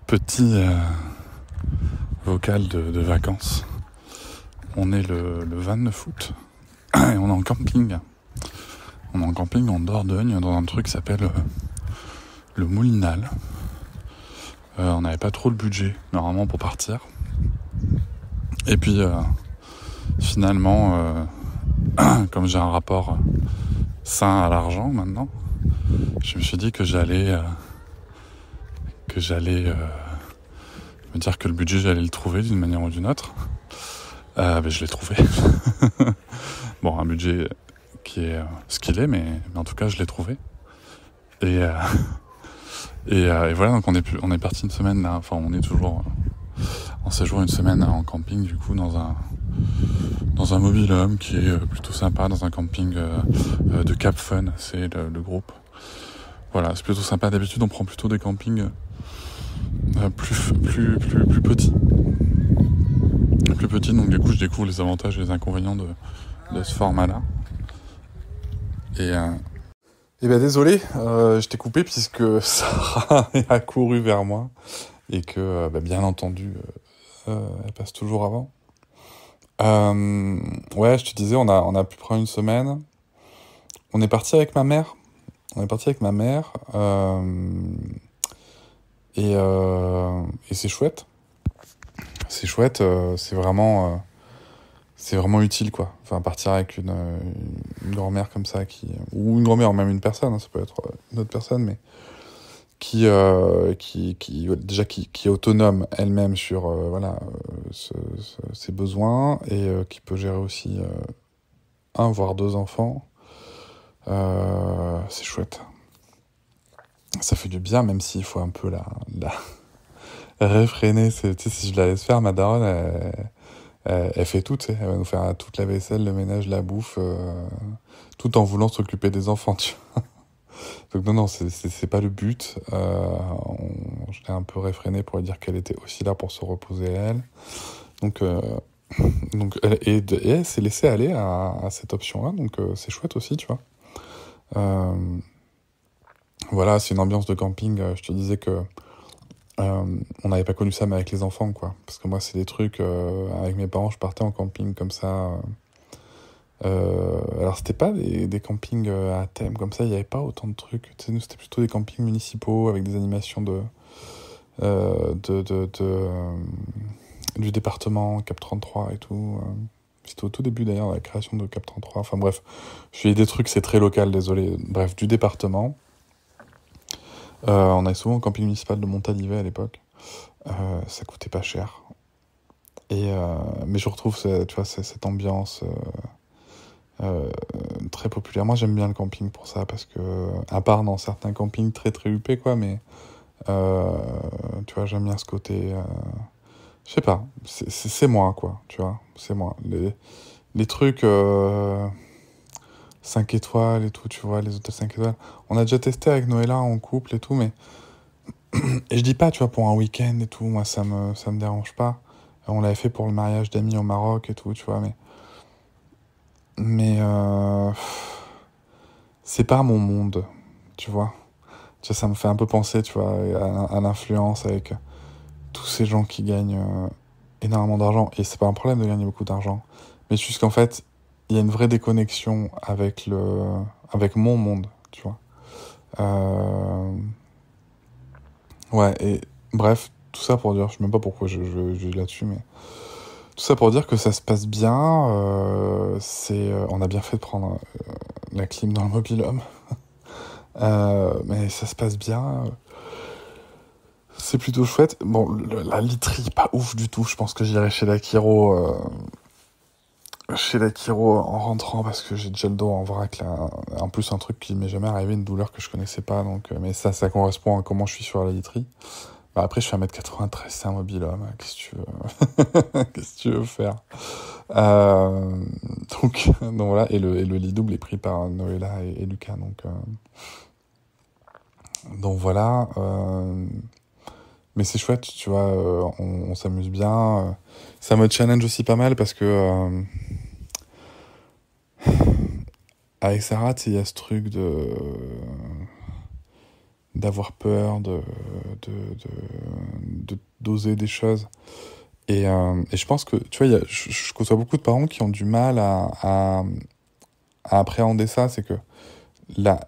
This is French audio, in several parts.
Petit vocal de vacances. On est le 29 août et on est en camping. On est en camping en Dordogne dans un truc qui s'appelle le Moulinal. On n'avait pas trop le budget normalement pour partir. Et puis finalement, comme j'ai un rapport sain à l'argent maintenant, je me suis dit que j'allais me dire que le budget j'allais le trouver d'une manière ou d'une autre. Mais je l'ai trouvé. Bon, un budget qui est ce qu'il est, mais en tout cas je l'ai trouvé. Et voilà, donc on est parti une semaine là, enfin on est toujours en séjour une semaine là, en camping du coup dans un mobil-home qui est plutôt sympa, dans un camping de Cap Fun, c'est le groupe. Voilà, c'est plutôt sympa. D'habitude on prend plutôt des campings plus petits. Plus petit, donc du coup je découvre les avantages et les inconvénients de ce format-là. Et ben désolé, je t'ai coupé puisque Sarah a couru vers moi et que bien entendu elle passe toujours avant. Ouais, je te disais, on a pu prendre une semaine. On est parti avec ma mère. Et c'est chouette. C'est chouette, c'est vraiment utile quoi. Enfin, partir avec une grand-mère comme ça ou une grand-mère ou même une personne, hein, ça peut être une autre personne, mais qui est autonome elle-même sur ses besoins et qui peut gérer aussi un voire deux enfants. C'est chouette. Ça fait du bien, même s'il faut un peu la réfréner. Tu sais, si je la laisse faire, ma daronne, elle fait tout, tu sais. Elle va nous faire toute la vaisselle, le ménage, la bouffe, tout en voulant s'occuper des enfants, tu vois. Donc non, c'est pas le but. Je l'ai un peu réfréné pour lui dire qu'elle était aussi là pour se reposer elle. Donc elle s'est laissée aller à cette option-là, donc c'est chouette aussi, tu vois. Voilà, c'est une ambiance de camping. Je te disais que on n'avait pas connu ça, mais avec les enfants, quoi. Parce que moi, c'est des trucs... avec mes parents, je partais en camping comme ça. Alors, c'était pas des campings à thème comme ça. Il n'y avait pas autant de trucs. Tu sais, nous, c'était plutôt des campings municipaux avec des animations du département Cap 33 et tout. C'était au tout début, d'ailleurs, la création de Cap 33. Enfin, bref. Je fais des trucs, c'est très local, désolé. Bref, du département. On allait souvent au camping municipal de Montalivet à l'époque. Ça coûtait pas cher. Mais je retrouve tu vois, cette ambiance très populaire. Moi, j'aime bien le camping pour ça, parce que, à part dans certains campings très très huppés, quoi, mais tu vois, j'aime bien ce côté... je sais pas, c'est moi, quoi, tu vois, c'est moi. Les trucs 5 étoiles et tout, tu vois, les hôtels 5 étoiles. On a déjà testé avec Noëlla en couple et tout, mais... Et je dis pas, tu vois, pour un week-end et tout, moi, ça me dérange pas. On l'avait fait pour le mariage d'amis au Maroc et tout, tu vois, mais c'est pas mon monde, tu vois. Tu vois, ça me fait un peu penser, tu vois, à l'influence avec tous ces gens qui gagnent énormément d'argent. Et c'est pas un problème de gagner beaucoup d'argent. Mais juste qu'en fait, il y a une vraie déconnexion avec mon monde, tu vois. Ouais, et bref, tout ça pour dire, je sais même pas pourquoi je vais là-dessus, mais tout ça pour dire que ça se passe bien. On a bien fait de prendre la clim dans le mobil-home. Mais ça se passe bien. C'est plutôt chouette. Bon, la literie, pas ouf du tout. Je pense que j'irai chez la Chiro en rentrant, parce que j'ai déjà le dos en vrac là. En plus, un truc qui m'est jamais arrivé, une douleur que je connaissais pas. Donc, mais ça correspond à comment je suis sur la literie. Bah après, je fais 1m93, c'est un mobil-home. Qu'est-ce que tu veux Qu'est-ce que tu veux faire donc voilà. Et le lit double est pris par Noëlla et Lucas. Donc voilà. Mais c'est chouette, tu vois. On s'amuse bien. Ça me challenge aussi pas mal parce que... avec Sarah, il y a ce truc d'avoir peur, d'oser des choses. Et je pense que, tu vois, je côtoie beaucoup de parents qui ont du mal à appréhender ça. C'est que la,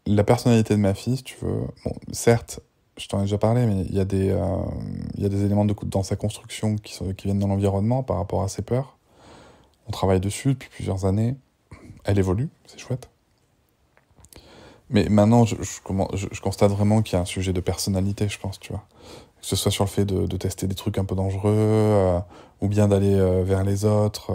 la personnalité de ma fille, si tu veux, bon, certes, je t'en ai déjà parlé, mais il y a des éléments dans sa construction qui viennent de l'environnement par rapport à ses peurs. On travaille dessus depuis plusieurs années. Elle évolue, c'est chouette. Mais maintenant, je constate vraiment qu'il y a un sujet de personnalité, je pense, tu vois. Que ce soit sur le fait de tester des trucs un peu dangereux, ou bien d'aller vers les autres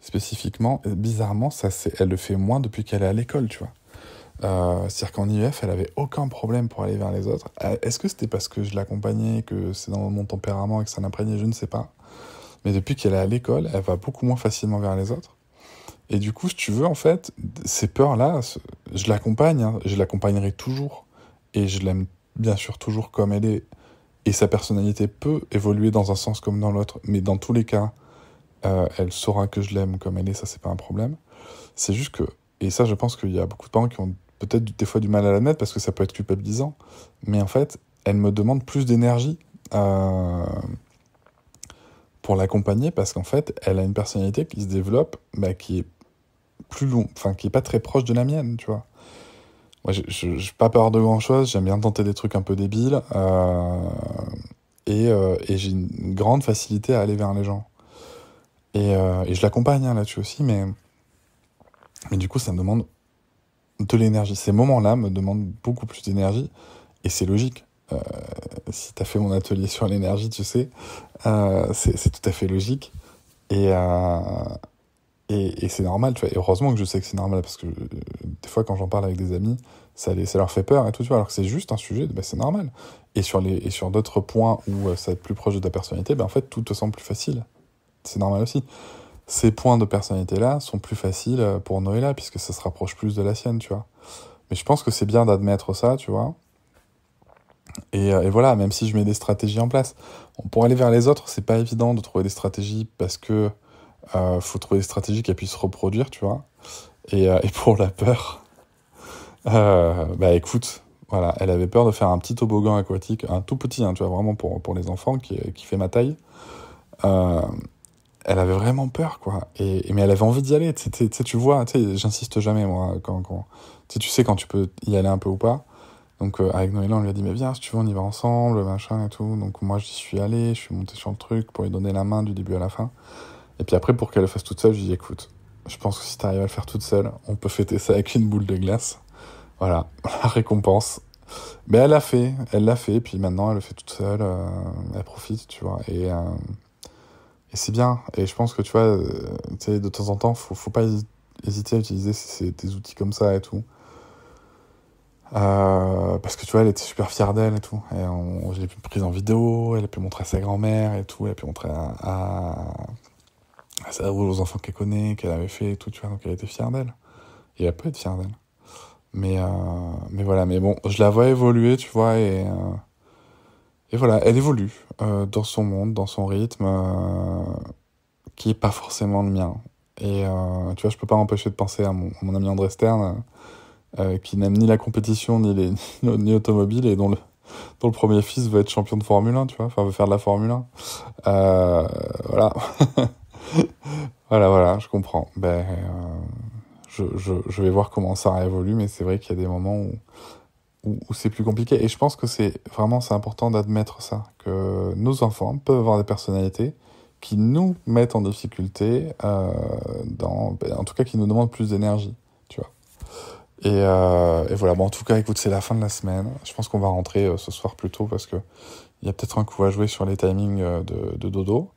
spécifiquement. Et bizarrement, elle le fait moins depuis qu'elle est à l'école, tu vois. C'est-à-dire qu'en IEF, elle avait aucun problème pour aller vers les autres. Est-ce que c'était parce que je l'accompagnais, que c'est dans mon tempérament et que ça l'imprégnait, je ne sais pas. Mais depuis qu'elle est à l'école, elle va beaucoup moins facilement vers les autres. Et du coup, si tu veux, en fait, ces peurs-là, je l'accompagne, hein, je l'accompagnerai toujours. Et je l'aime bien sûr toujours comme elle est. Et sa personnalité peut évoluer dans un sens comme dans l'autre. Mais dans tous les cas, elle saura que je l'aime comme elle est, ça c'est pas un problème. C'est juste que, et ça je pense qu'il y a beaucoup de parents qui ont peut-être des fois du mal à l'admettre parce que ça peut être culpabilisant. Mais en fait, elle me demande plus d'énergie pour l'accompagner parce qu'en fait, elle a une personnalité qui se développe, qui est plus long, enfin qui est pas très proche de la mienne, tu vois. Moi, j'ai pas peur de grand chose, j'aime bien tenter des trucs un peu débiles, et j'ai une grande facilité à aller vers les gens. Et je l'accompagne hein, là-dessus aussi, mais du coup, ça me demande de l'énergie. Ces moments-là me demandent beaucoup plus d'énergie, et c'est logique. Si t'as fait mon atelier sur l'énergie, tu sais, c'est tout à fait logique. Et, et c'est normal, tu vois. Et heureusement que je sais que c'est normal, parce que des fois, quand j'en parle avec des amis, ça leur fait peur et tout, tu vois, alors que c'est juste un sujet, c'est normal. Et sur d'autres points où ça va être plus proche de ta personnalité, en fait, tout te semble plus facile. C'est normal aussi. Ces points de personnalité-là sont plus faciles pour Noëlla, puisque ça se rapproche plus de la sienne, tu vois. Mais je pense que c'est bien d'admettre ça, tu vois. Et voilà, même si je mets des stratégies en place. Pour aller vers les autres, c'est pas évident de trouver des stratégies, parce que faut trouver des stratégies qui puissent se reproduire, tu vois. Et pour la peur, écoute, voilà, elle avait peur de faire un petit toboggan aquatique, un tout petit, hein, tu vois, vraiment pour les enfants, qui fait ma taille. Elle avait vraiment peur, quoi. Mais elle avait envie d'y aller, tu vois, j'insiste jamais, moi, quand tu sais quand tu peux y aller un peu ou pas. Donc avec Noëlla, on lui a dit, mais viens, si tu veux, on y va ensemble, machin et tout. Donc moi, j'y suis allé, je suis monté sur le truc pour lui donner la main du début à la fin. Et puis après, pour qu'elle le fasse toute seule, je lui ai dit, écoute, je pense que si t'arrives à le faire toute seule, on peut fêter ça avec une boule de glace. Voilà, la récompense. Mais elle l'a fait, puis maintenant, elle le fait toute seule, elle profite, tu vois. Et c'est bien. Et je pense que, tu vois, de temps en temps, faut pas hésiter à utiliser des outils comme ça et tout. Parce que tu vois, elle était super fière d'elle et tout. Et je l'ai prise en vidéo, elle a pu montrer à sa grand-mère et tout, elle a pu montrer aux enfants qu'elle connaît, qu'elle avait fait et tout, tu vois, donc elle était fière d'elle. Et elle peut être fière d'elle. Mais voilà, mais bon, je la vois évoluer, tu vois, et voilà, elle évolue dans son monde, dans son rythme, qui est pas forcément le mien. Et tu vois, je peux pas m'empêcher de penser à mon ami André Stern, qui n'aime ni la compétition, ni automobile, et dont le premier fils veut être champion de Formule 1, tu vois, enfin veut faire de la Formule 1. Voilà. Voilà, je comprends. Je vais voir comment ça évolue, mais c'est vrai qu'il y a des moments où c'est plus compliqué. Et je pense que c'est important d'admettre ça, que nos enfants peuvent avoir des personnalités qui nous mettent en difficulté, en tout cas qui nous demandent plus d'énergie, tu vois. Et voilà, en tout cas, écoute, c'est la fin de la semaine. Je pense qu'on va rentrer ce soir plus tôt, parce que il y a peut-être un coup à jouer sur les timings de dodo.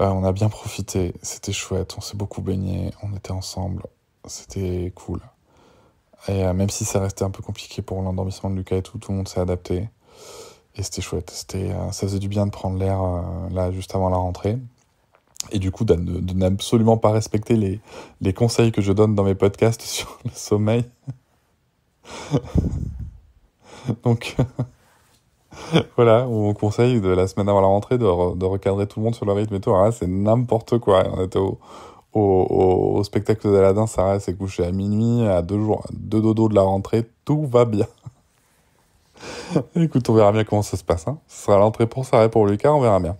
On a bien profité, c'était chouette, on s'est beaucoup baigné, on était ensemble, c'était cool. Et même si ça restait un peu compliqué pour l'endormissement de Lucas et tout le monde s'est adapté. Et c'était chouette, ça faisait du bien de prendre l'air là juste avant la rentrée. Et du coup, de n'absolument pas respecter les conseils que je donne dans mes podcasts sur le sommeil. Donc voilà, on conseille de la semaine avant la rentrée de recadrer tout le monde sur le rythme et tout. Alors là, c'est n'importe quoi. On était au spectacle d'Aladin, Sarah s'est couchée à minuit, à 2 dodos de la rentrée, tout va bien. Écoute, on verra bien comment ça se passe. Hein. Ce sera l'entrée pour Sarah et pour Lucas, on verra bien.